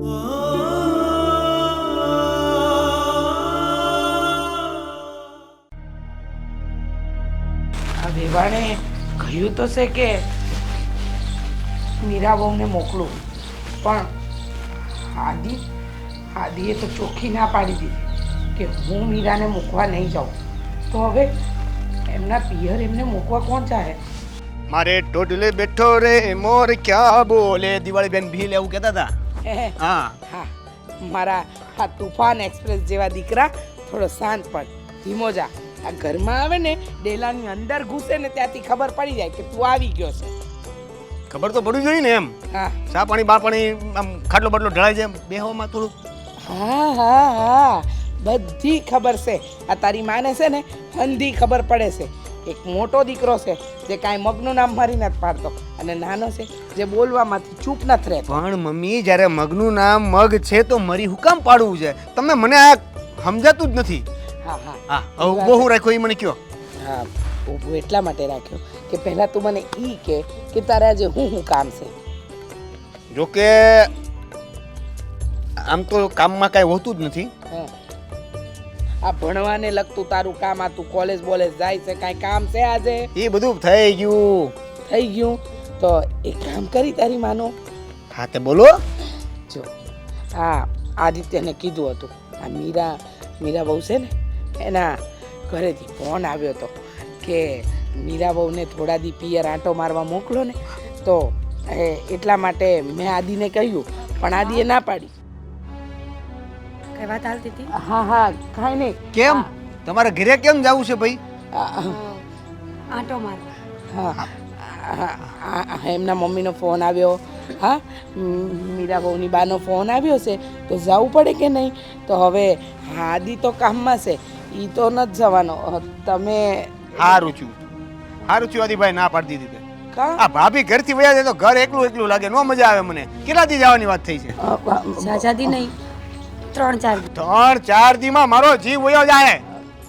આ વેવાણે કહ્યું તો છે કે મીરાબહુને મોકલું, પણ આદિએ તો ચોખ્ખી ના પાડી દીધી કે હું મીરાને મૂકવા નહીં જાઉં. તો હવે એમના પિયર એમને મૂકવા કોણ ચાહે? મારે ટોડલે બેઠો રે મોર ક્યાં બોલે, દિવાળી બેન ભીલ એવું કહેતા હતા. હા હા, મારા આ તુફાન એક્સપ્રેસ જેવા દીકરા થોડો શાંત પણ ધીમો જા. આ ઘરમાં આવે ને ડેલાની અંદર ઘૂસે ને ત્યાંથી ખબર પડી જાય કે તું આવી ગયો છે. ખબર તો પડવી જોઈએ ને એમ. હા ચા પાણી બા પાણી આમ ખાટલો બાટલો ઢળાઈ જાય બેહવામાં થોડુંક. હા હા હા, બધી ખબર છે. આ તારી માને છે ને અંધી ખબર પડે છે. એક મોટો દીકરો છે જે કાંઈ મગનું નામ મારી નથી પાડતો, અને નાનો છે જે બોલવામાંથી ચૂપ નથી રહેતો. પણ મમ્મી જ્યારે મગનું નામ મગ છે તો મરી હું કામ પાડવું છે? તમે મને આ સમજાતું જ નથી. હા હા હા હવે બહુ રાખ્યો એ મને કયો. હા, ઊભું એટલા માટે રાખ્યો કે પહેલાં તું મને ઈ કે તારે આજે હું કામ છે. જોકે આમ તો કામમાં કાંઈ હોતું જ નથી. હા, આ ભણવાને લગતું તારું કામ, આ તું કોલેજ બોલેજ જાય છે, કાંઈ કામ છે આજે? એ બધું થઈ ગયું. થઈ ગયું તો એક કામ કરી તારી માનો. હા તે બોલો. જો આ આદિત્યને કીધું હતું, આ મીરાબહુ છે ને એના ઘરેથી ફોન આવ્યો હતો કે મીરાબહુને થોડા દી પિયર આંટો મારવા મોકલો ને. તો એટલા માટે મેં આદિને કહ્યું, પણ આદિએ ના પાડી. કઈ વાત હાલતી હતી? હા હા, કાંઈ નહીં. કેમ તમારે ઘરે કેમ જવું છે ભાઈ? આંટો માર. હા, એમના મમ્મીનો ફોન આવ્યો. હા, મીરાબહુની બાનો ફોન આવ્યો છે તો જવું પડે કે નહીં? તો હવે આદિ તો કામમાં છે, એ તો નથી જવાનો. તમે સારું છું આદિભાઈ ના પાડી દીધી. કા આ ભાભી ઘરથી વયા જાય તો ઘર એકલું લાગે, નો મજા આવે મને. કેટલા દી જવાની વાત થઈ છે? જાજાદી નહીં, 3-4 દી. 3-4 દીમાં મારો જીવ વયો જાય.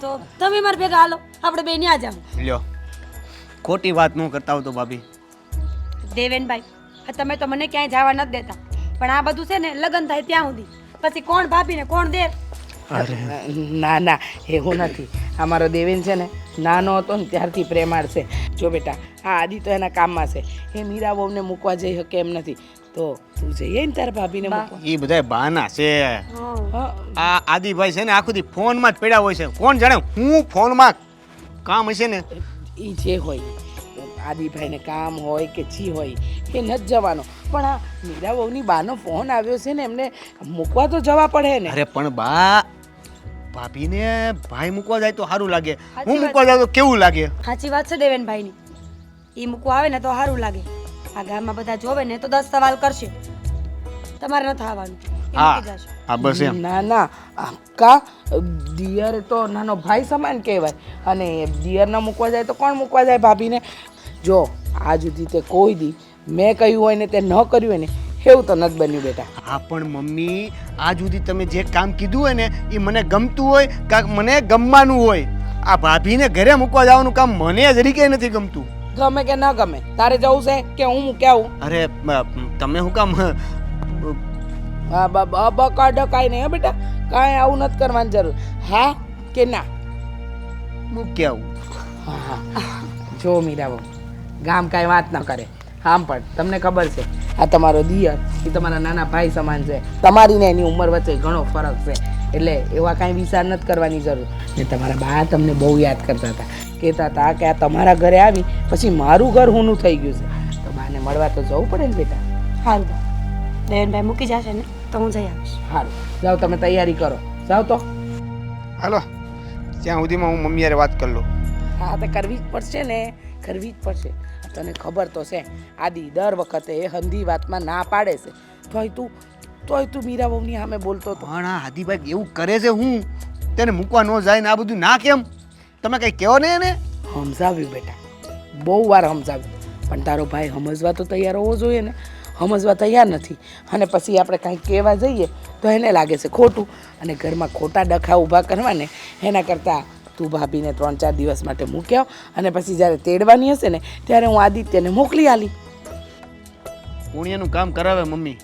તો તમે મારા ભેગા હાલો, આપણે બે ન્યા જાવ. લ્યો ખોટી વાત ન કરતા હો તો ભાભી. દેવેનભાઈ, તમે તો મને ક્યાંય જવા નથી દેતા, પણ આ બધું છે ને લગ્ન થાય ત્યાં સુધી, પછી કોણ ભાભી ને કોણ દેર. ના ના, એવું નથી. અમારો દેવેન છે ને નાનો હતો ને ત્યારથી પ્રેમાળ છે. જો બેટા, આ આદિ તો એના કામમાં છે, એ મીરાબહુને મૂકવા જઈ શકે એમ નથી. તો તું જઈએ ને તારા ભાભીને મૂકવા. એ બધા બહાના છે. હા, આ આદિભાઈ છે ને આખો દી ફોનમાં જ પડ્યા હોય છે. કોણ જાણે હું ફોનમાં કામ હશે ને. એ જે હોય, આદિભાઈને કામ હોય કે જી હોય, એ નથી જવાનો. પણ આ મીરાબહુની બાનો ફોન આવ્યો છે ને, એમને મૂકવા તો જવા પડે ને. અરે પણ બા, ભાભીને ભાઈ મૂકવા જાય તો સારું લાગે, હું મૂકવા જાઉં તો કેવું લાગે? સાચી વાત છે દેવેનભાઈની. ઈ મૂકવા આવે ને તો સારું લાગે. આ ગામમાં બધા જોવે ને તો 10 સવાલ કરશે. તમારે નથી આવવાનું. હા બસ એમ. ના ના, કા દિયર તો નાનો ભાઈ સમાન કહેવાય, અને દિયર ન મૂકવા જાય તો કોણ મૂકવા જાય ભાભીને? જો આજ સુધી તે કોઈ દી મેં કહ્યું હોય ને તે ન કર્યું હોય ને એવું તો નથી બન્યું બેટા. હા પણ મમ્મી, આજ સુધી તમે જે કામ કીધું હોય ને એ મને ગમતું હોય કાંક મને ગમવાનું હોય. આ ભાભીને ઘરે મૂકવા જવાનું કામ મને જરીકે નથી ગમતું. ગમે કે ન ગમે, તારે જવું છે કે હું મૂકી આવું? અરે તમે શું કામ બકા ડકાય નહીં બેટા, કાંઈ આવું નથી કરવાની જરૂર. હા કે ના? મૂકી આવું. હા હા, જો મીરાબહુ, ગામ કાંઈ વાત ન કરે. આમ પણ તમને ખબર છે, આ તમારો દિયર એ તમારા નાના ભાઈ સમાન છે. તમારી ને એની ઉંમર વચ્ચે ઘણો ફરક છે, એટલે એવા કાંઈ વિચાર નથી કરવાની જરૂર. ને તમારા બા તમને બહુ યાદ કરતા હતા, કહેતા હતા કે આ તમારા ઘરે આવી પછી મારું ઘર હુંનું થઈ ગયું છે. તો બાને મળવા તો જવું પડે ને બેટા. સારું, દેવેનભાઈ મૂકી જશે ને તો હું જઈ આવીશ. સારું, જાઓ તમે તૈયારી કરો, જાઓ તો. હાલો, ત્યાં સુધીમાં હું મમ્મી યારે વાત કરી લઉં. હા તો કરવી જ પડશે ને, કરવી જ પડશે. તને ખબર તો છે આદિ દર વખતે એ હંધી વાતમાં ના પાડે છે, તોય તું મીરાબહુની સામે બોલતો હતો. પણ આ હાદીભાઈ એવું કરે છે, હું તેને મૂકવા ન જાય ને આ બધું ના કેમ? તમે કંઈ કહો ને એને. સમજાવ્યું બેટા, બહુ વાર સમજાવ્યું, પણ તારો ભાઈ સમજવા તો તૈયાર હોવો જોઈએ ને. સમજવા તૈયાર નથી, અને પછી આપણે કાંઈક કહેવા જઈએ તો એને લાગે છે ખોટું, અને ઘરમાં ખોટા ડખા ઊભા કરવાને એના કરતાં તું ભાભીને 3-4 દિવસ માટે મૂકી આવ, અને પછી જ્યારે તેડવાની હશે ને ત્યારે હું આદિત્યને મોકલી આલી. પુણ્યનું કામ કરાવે મમ્મી,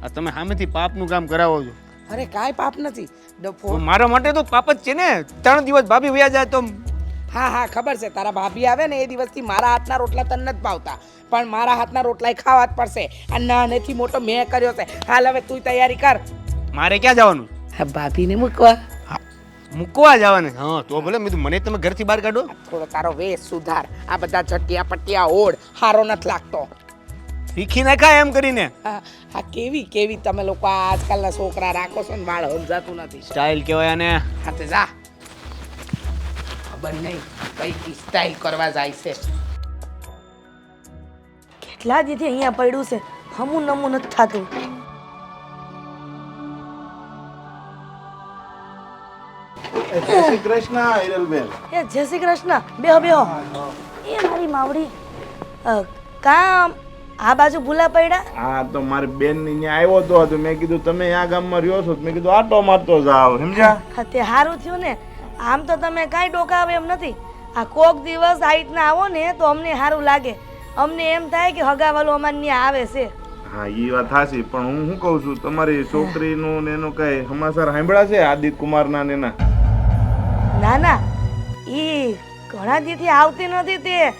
આ તમે સામેથી પાપનું કામ કરાવો છો. અરે કાંઈ પાપ નથી ડફો. મારા માટે તો પાપ જ છે ને. 3 દિવસ ભાભી વયા જાય તો હા હા ખબર છે, તારા ભાભી આવે ને એ દિવસથી મારા હાથના રોટલા તને નથી ભાવતા, પણ મારા હાથના રોટલા ખાવા જ પડશે. આ નાનેથી મોટો મેં કર્યો છે. હાલ હવે તું તૈયારી કર. મારે ક્યાં જવાનું? હા ભાભીને મૂકવા. મૂકવા જવાનું? હા તો ભલે. મેં કીધું મને તમે ઘરથી બહાર કાઢો. થોડો તારો વેશ સુધાર. આ બધા ચટિયા પટિયા ઓઢ હારો નથી લાગતો. શીખી નાખાય એમ કરીને. આ કેવી કેવી તમે લોકો આ આજકાલના છોકરા રાખો છો ને, વાળ સમજાતું નથી. સ્ટાઇલ કહેવાય આને. હા તે જા. ખબર નહીં કઈ સ્ટાઇલ કરવા જાય છે. કેટલા દીથી અહીંયા પડ્યું છે, હમું નમું નથી થતું. જય શ્રી કૃષ્ણ હિરલબેન. એ જય શ્રી કૃષ્ણ. બેહો બેહો. એ મારી માવડી કામ આ બાજુ ભૂલા પડ્યા. હા તો મારી બેન ની ત્યાં આવ્યો હતો તો મેં કીધું તમે આ ગામમાં રહ્યો છો તો મેં કીધું આટો મારતો જાવ, સમજ્યા? હા, તે સારું થયું ને. આમ તો તમે કાંઈ ડોકાવે એમ નથી. આ કોક દિવસ આ રીતના આવો ને તો અમને સારું લાગે. અમને એમ થાય કે હગાવાલો અમારે ત્યાં આવે છે. હા એ વાત સાચી, પણ હું શું કહું છું, તમારી છોકરીનું ને એનું કઈ સમાચાર સાંભળ્યા છે આદિત્ય કુમારના ને એના? ના ના, ઈ ઘણા દીથી આવતી નથી. તે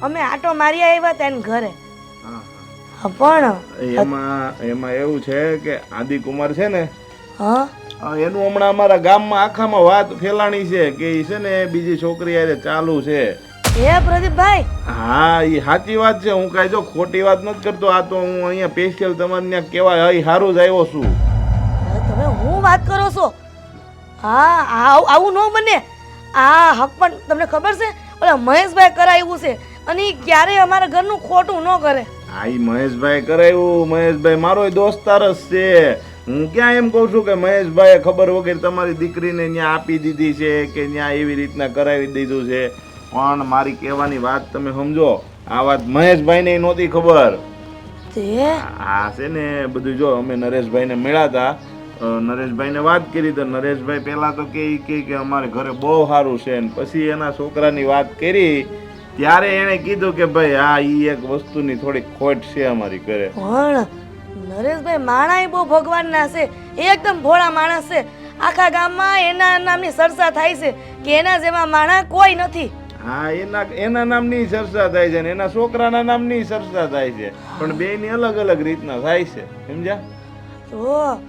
અમે આટો મારી આવ્યા હતા એને ઘરે. હા હા, પણ એમાં એવું છે કે આદિ કુમાર છે ને, હા એનું હમણાં અમારા ગામમાં આખામાં વાત ફેલાણી છે કે ઈ છે ને બીજી છોકરી હારે ચાલુ છે. એ પ્રદીપભાઈ, હા એ સાચી વાત છે. હું કાંઈ જો ખોટી વાત નથી કરતો. આ તો હું અહીંયા સ્પેશિયલ તમારે ત્યાં કહેવાય અહીં સારું જ આવ્યો છું. તમે હું વાત કરો છો? હા આવું ન બને. આ હક પણ તમને ખબર છે ઓલા મહેશભાઈ કરાવ્યું છે અને ઈ ક્યારેય અમારા ઘરનું ખોટું ન કરે. હા એ મહેશભાઈ કરાવ્યું. મહેશભાઈ મારો દોસ્તાર જ છે. હું ક્યાં એમ કહું છું કે મહેશભાઈએ ખબર વગર તમારી દીકરીને ત્યાં આપી દીધી છે કે ત્યાં એવી રીતના કરાવી દીધું છે. પણ મારી કહેવાની વાત તમે સમજો, આ વાત મહેશભાઈને નહોતી ખબર. તે આ છે ને બધું જો અમે નરેશભાઈને મળ્યા હતા, નરેશભાઈને વાત કરી તો નરેશભાઈ પહેલાં તો કે અમારે ઘરે બહુ સારું છે, ને પછી એના છોકરાની વાત કરી ત્યારે એણે કીધું કે ભાઈ આ ઈ એક વસ્તુની થોડી ખોટ છે અમારી ઘરે. પણ નરેશભાઈ માણાય બહુ ભગવાનના છે. એકદમ ભોળા માણસ છે. આખા ગામમાં એના નામની ચર્ચા થાય છે કે એના જેવા માણા કોઈ નથી. હા એના નામની ચર્ચા થાય છે ને એના છોકરાના નામની ચર્ચા થાય છે, પણ બેયની અલગ અલગ રીતના થાય છે, સમજ્યા? તો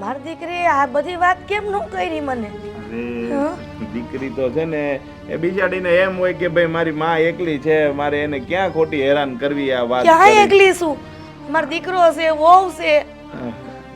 મારી દીકરી આ બધી વાત કેમ ન કરી મને? અરે દીકરી તો છે ને એ બિચારીને એમ હોય કે ભાઈ મારી માં એકલી છે, મારે એને ક્યાં ખોટી હેરાન કરવી આ વાત. ક્યાં એકલી છું? મારો દીકરો છે, વહુ છે.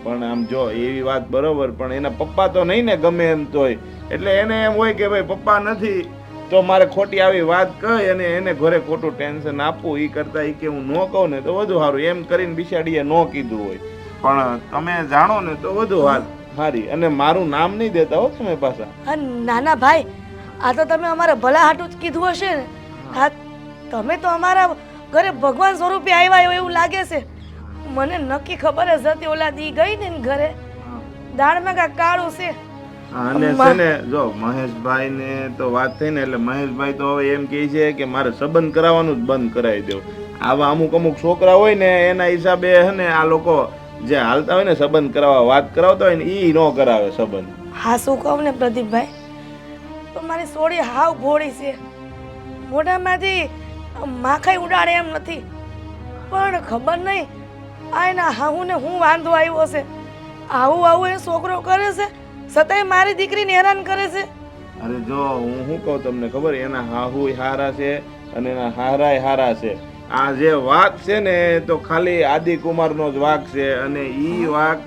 પણ આમ જો એવી વાત બરોબર, પણ એના પપ્પા તો નહીં ને ગમે એમ તોય, એટલે એને એમ હોય કે ભાઈ પપ્પા નથી તો મારે ખોટી આવી વાત કહી અને એને ઘરે ખોટું ટેન્શન આપવું. એ કરતા એ કે હું ન કહું ને તો વધુ સારું, એમ કરીને બિચારીએ ન કીધું હોય. પણ તમે જાણો ને તો વધુ વાત સારી. અને મારું નામ નહીં દેતા હો તમે પાછા. હા નાના ભાઈ, આ તો તમે અમારા ભલા હાટું જ કીધું હશે ને. હા, તમે તો અમારા ઘરે ભગવાન સ્વરૂપે આવ્યા હોય એવું લાગે છે. મને નક્કી ખબર જ હતી ઓલા દી ગઈ ને ઘરે દાળમાં કાંઈક કાળું છે. અને છે ને જો મહેશભાઈ ને તો વાત થઈ ને એટલે મહેશભાઈ તો હવે એમ કહે છે કે મારે સંબંધ કરાવવાનું જ બંધ કરાવી દેવું. આવા અમુક છોકરા હોય ને એના હિસાબે હે ને આ લોકો જે હાલતા હોય ને સંબંધ કરાવવા વાત કરાવતા હોય ને ઈ ન કરાવે સંબંધ. હા શું કહું ને પ્રદીપભાઈ, તો મારી સોડી હાવ ભોળી છે. મોઢામાંથી માખાઈ ઉડાડે એમ નથી. પણ ખબર નહીં આ એના હાહુ ને હું વાંધો આવ્યો છે. આવું એ છોકરો કરે છે છતાંય મારી દીકરીને હેરાન કરે છે. અરે જો હું શું કહું તમને ખબર, એના હાહુ હારા છે અને એના હારાય હારા છે. આ જે વાક છે ને તો ખાલી આદિકુમારનો જ વાક છે, અને ઈ વાક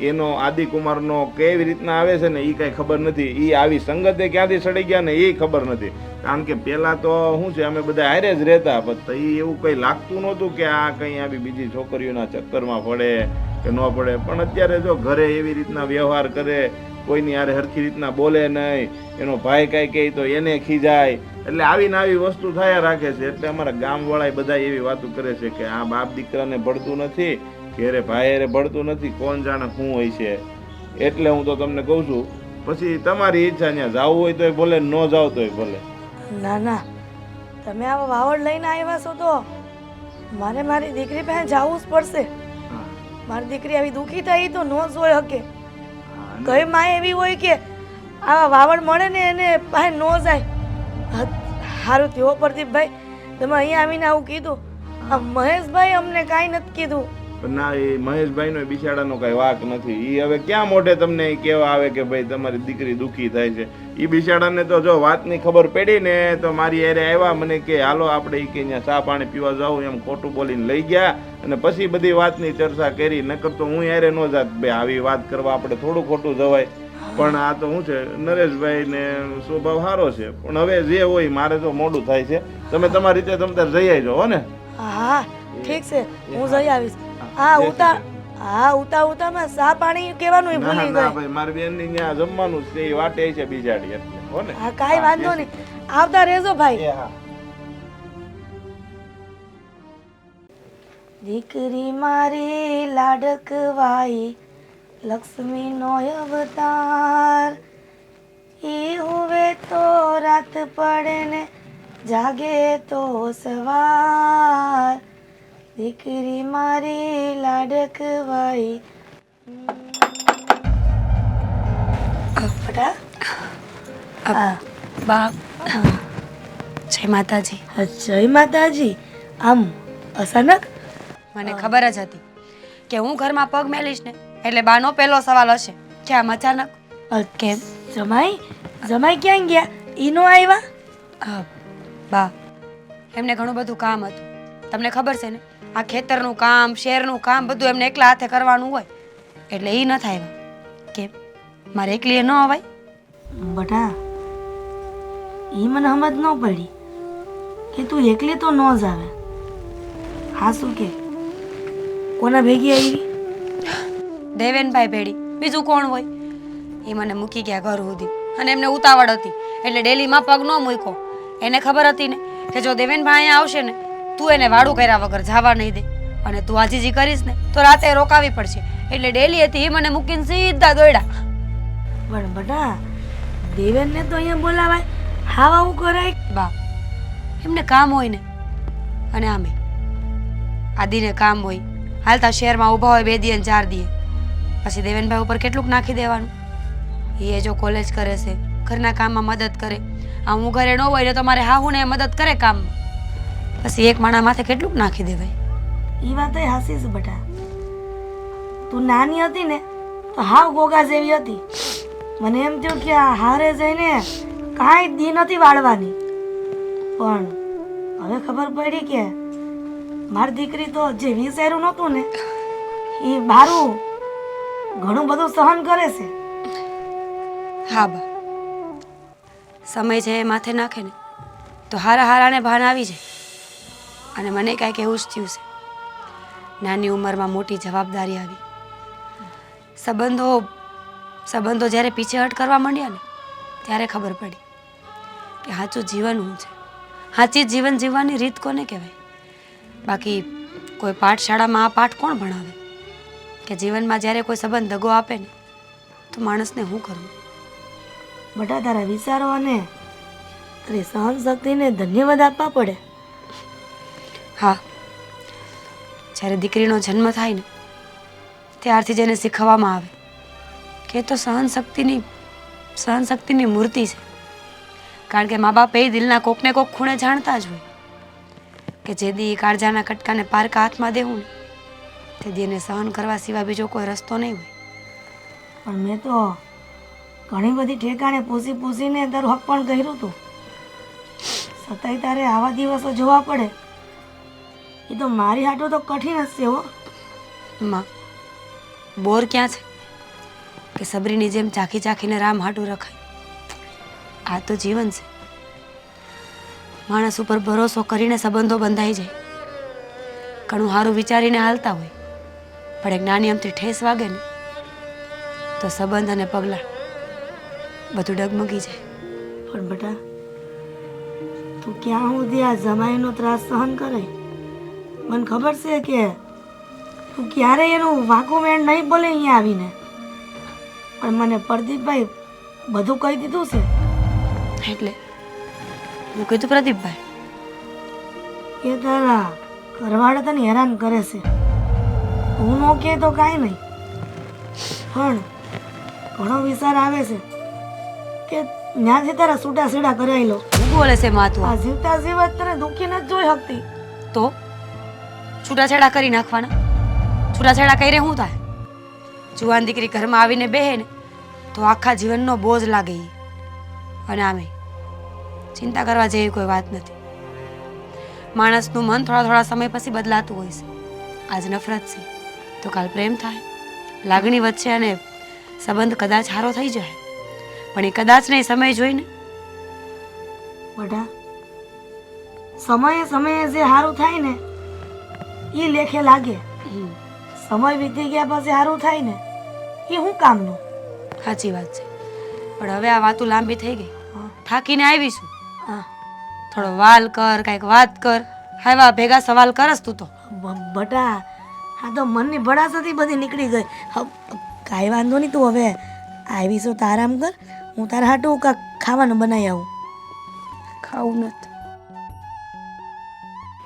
એનો આદિકુમારનો કેવી રીતના આવે છે ને એ કાંઈ ખબર નથી. એ આવી સંગતે ક્યાંથી સડી ગયા ને એ ખબર નથી. કારણ કે પહેલાં તો શું છે અમે બધા હારે જ રહેતા, પણ એ એવું કંઈ લાગતું નહોતું કે આ કંઈ આવી બીજી છોકરીઓના ચક્કરમાં પડે કે ન પડે. પણ અત્યારે જો ઘરે એવી રીતના વ્યવહાર કરે, કોઈની હારે હરખી રીતના બોલે નહીં, એનો ભાઈ કાંઈ કહે તો એને ખીજાય, એટલે આવીને આવી વસ્તુ થયા રાખે છે. એટલે અમારા ગામવાળા બધા એવી વાતો કરે છે કે આ બાપ દીકરાને ભળતું નથી, ઘેરે ભાઈ હારે ભળતું નથી, કોણ જાણે શું હોય છે. એટલે હું તો તમને કહું છું પછી તમારી ઈચ્છા, ત્યાં જવું હોય તોય ભલે, ન જાવ તોય ભલે. ના ના, તમે આવા વાવડ લઈને આવ્યા છો તો મારે મારી દીકરી પાસે જવું જ પડશે. મારી દીકરી આવી દુઃખી થઈ તો ન જોઈ શકે. કઈ માં એવી હોય કે આવા વાવડ મળે ને એને પાસે ન જાય. સારું થયો પ્રદીપભાઈ તમે અહીંયા આવીને આવું કીધું. આ મહેશભાઈ અમને કાંઈ નથી કીધું. પણ ના, એ મહેશભાઈનો બિચારાનો કઈ વાક નથી. એ હવે ક્યાં મોઢે તમને ઈ કહેવા આવે કે ભાઈ તમારી દીકરી દુઃખી થાય છે. એ બિચારાને તો જો વાતની ખબર પડી ને તો મારી એરે આવ્યા, મને કે હાલો આપણે ઈ કે અહીંયા ચા પાણી પીવા જાવ, એમ ખોટું બોલીને લઈ ગયા અને પછી બધી વાતની ચર્ચા કરી. નકર તો હું એરે ન જાત. ભાઈ આવી વાત કરવા આપણે થોડું ખોટું જવાય. પણ આ તો શું છે, નરેશભાઈ ને સ્વભાવ સારો છે. પણ હવે જે હોય, મારે તો મોડું થાય છે. તમે તમારી રીતે તમ તાર જઈ આવજો હો ને. હા ઠીક છે, હું જઈ આવીશ. ઉતામાં ચા પાણી કહેવાનું ય ના ભૂલી ના ગઈ. ભાઈ, મારી બેન ની ત્યાં જમવાનું છે, એ વાટે છે બીજાડી એટલે હો ને. હા કાંઈ વાંધો નહીં, આવતા રહેજો ભાઈ. એ હા. દીકરી મારી લાડકવાઈ લક્ષ્મીનો અવતાર, ઈ હુવે તો રાત પડે ને જાગે તો સવાર. દીકરી મારી લાડકવાઈ. બેટા હા બા જય માતાજી. જય માતાજી. આમ અચાનક? મને ખબર જ હતી કે હું ઘરમાં પગ મેલીશ ને એટલે બાનો પહેલો સવાલ હશે કે આમ અચાનક કેમ? જમાઈ ક્યાં ગયા? ઈ નો આવ્યા? બા એમને ઘણું બધું કામ હતું. તમને ખબર છે ને, આ ખેતરનું કામ, શેરનું કામ બધું એમને એકલા હાથે કરવાનું હોય એટલે એ ન થાય. કેમ મારે એકલી ન અવાય? બટા ઈ મને સમજ ન પડી કે તું એકલી તો ન જ આવે. હા શું કે કોના ભેગી આવી? દેવેનભાઈ ભેડી, બીજું કોણ હોય? એ મને મૂકી ગયા ઘર સુધી અને એમને ઉતાવળ હતી એટલે ડેલીમાં પગ ન મૂક્યો. એને ખબર હતી ને કે જો દેવેનભાઈ અહીંયા આવશે ને તું એને વાડું કર્યા વગર જવા નહીં દે અને તું આજીજી કરીશ ને તો રાતે રોકાવી પડશે એટલે ડેલી હતી એ મને મૂકીને સીધા દોડ્યા. પણ બટા દેવેનને તો અહીંયા બોલાવાય, હાવ આવું કરાય? બા એમને કામ હોય ને, અને આમે આદિને કામ હોય, હાલતા શહેરમાં ઊભા હોય 2 દી 4 દી, પછી દેવેનભાઈ ઉપર કેટલુંક નાખી દેવાનું. એ જો કોલેજ કરે છે, ઘરના કામમાં મદદ કરે, આ હું ઘરે ન હોય ને તો મારે હાહુને મદદ કરે કામમાં, પછી એક માણા માથે કેટલુંક નાખી દેવાય. એ વાત હાસી છે બટા. તું નાની હતી ને તો હાવ ગોગા જેવી હતી. મને એમ થયું કે આ હારે જઈને કાંઈ દી નથી વાળવાની. પણ હવે ખબર પડી કે મારી દીકરી તો જે વિચાર્યું નહોતું ને એ મારું ઘણું બધું સહન કરે છે. હા બા, સમય છે એ માથે નાખે ને તો હારાને ભાન આવી જાય. અને મને કાંઈક એવું જ થયું છે. નાની ઉંમરમાં મોટી જવાબદારી આવી. સંબંધો જ્યારે પીછેહટ કરવા માંડ્યા ને ત્યારે ખબર પડી કે સાચું જીવન શું છે, સાચી જીવન જીવવાની રીત કોને કહેવાય. બાકી કોઈ પાઠશાળામાં આ પાઠ કોણ ભણાવે કે જીવનમાં જ્યારે કોઈ સંબંધ દગો આપે ને તો માણસને શું કરવું. બટા તારા વિચારો અને તારી સહન શક્તિને ધન્યવાદ આપવા પડે. હા, જ્યારે દીકરીનો જન્મ થાય ને ત્યારથી જ એને શીખવવામાં આવે કે એ તો સહનશક્તિની મૂર્તિ છે. કારણ કે મા બાપ એ દિલના કોકને કોક ખૂણે જાણતા જ હોય કે જે દી કાળજાના કટકાને પારકા હાથમાં દેવું ને તે દી એને સહન કરવા સિવાય બીજો કોઈ રસ્તો નહીં હોય. પણ મેં તો ઘણી બધી ઠેકાણે પૂછીને તારું હક પણ કર્યું હતું, છતાંય તારે આવા દિવસો જોવા પડે એ તો મારી હાટો તો કઠિન જ છે હો. માં બોર ક્યાં છે કે સબરીની જેમ ચાખીને રામ હાટું રખાય. આ તો જીવન છે. માણસ ઉપર ભરોસો કરીને સંબંધો બંધાઈ જાય, ઘણું સારું વિચારીને હાલતા હોય, પણ એક નાની અમથી ઠેસ વાગે ને તો સંબંધ અને પગલાં બધું ડગમગી જાય. પણ બેટા તું ક્યાં સુધી આ જમાઈનો ત્રાસ સહન કરે? મને ખબર છે કે તું ક્યારેય એનું વાંકું વેણ નહીં બોલે અહીંયા આવીને, પણ મને પ્રદીપભાઈ બધું કહી દીધું છે. એટલે હું કીધું પ્રદીપભાઈ? એ તારા ઘરવાળા તને હેરાન કરે છે. હું નો કે તો કાંઈ નહીં, પણ ઘણો વિચાર આવે છે કે ત્યાંથી તારા છૂટા છેડા કરાવી લો. શું બોલે છે માં તું? આ જીવતા જીવત તને દુઃખી નથી જોઈ શકતી. તો છૂટાછેડા કરી નાખવાના. છૂટાછેડા કરી શું થાય? જુવાન દીકરી ઘરમાં આવીને બેહે ને તો આખા જીવનનો બોજ લાગે ઈ. અને આમે ચિંતા કરવા જેવી કોઈ વાત નથી. માણસનું મન થોડા થોડા સમય પછી બદલાતું હોય છે. આજ નફરત છે તો કાલ પ્રેમ થાય, લાગણી વધશે અને સંબંધ કદાચ સારો થઈ જાય. પણ એ કદાચ નહીં, સમય જોઈને. બટા, સમયે સમયે જે સારું થાય ને એ લેખે લાગે. સમય વીતી ગયા પછી સારું થાય ને એ શું કામનું? સાચી વાત છે. પણ હવે આ વાતો લાંબી થઈ ગઈ, થાકીને આવીશું. હા, થોડો વાલ કર, કાંઈક વાત કર. હાવા ભેગા સવાલ કરસ તું તો. બટા, આ તો મનની ભડાસથી બધી નીકળી ગઈ. કાંઈ વાંધો નહીં, તું હવે આવીશું તો આરામ કર. હું તારા હાટું કાંઈક ખાવાનું બનાવી આવું. ખાવું નથી.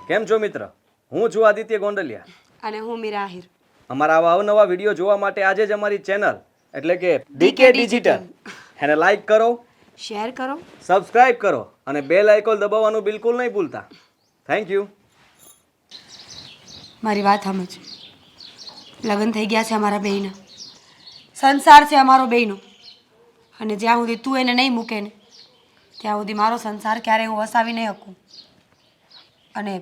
કેમ છો મિત્ર? હું છું આદિત્ય ગોંડલિયા. અને હું મીરા આહિર. અમારા આવા અવનવા વિડીયો જોવા માટે આજે જ અમારી ચેનલ એટલે કે ડીકે ડિજિટલ એને લાઈક કરો, શેર કરો. સબસ્ક્રાઇબ કરો અને બેલ આઇકોન દબાવવાનું બિલકુલ નહીં ભૂલતા. Thank you. મારી વાત સમજ. લગ્ન થઈ ગયા છે અમારા બેયના. સંસાર છે અમારો બેયનો. અને જ્યાં સુધી તું એને નહીં મૂકે ને ત્યાં સુધી મારો સંસાર ક્યારેય હું વસાવી નહીં શકું. અને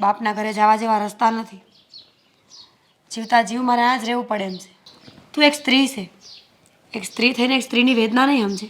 બાપના ઘરે જવા જેવા રસ્તા નથી. જીવતા જીવ મારે આ જ રહેવું પડે એમ છે. તું એક સ્ત્રી છે. એક સ્ત્રી થઈને એક સ્ત્રીની વેદના નહીં સમજે.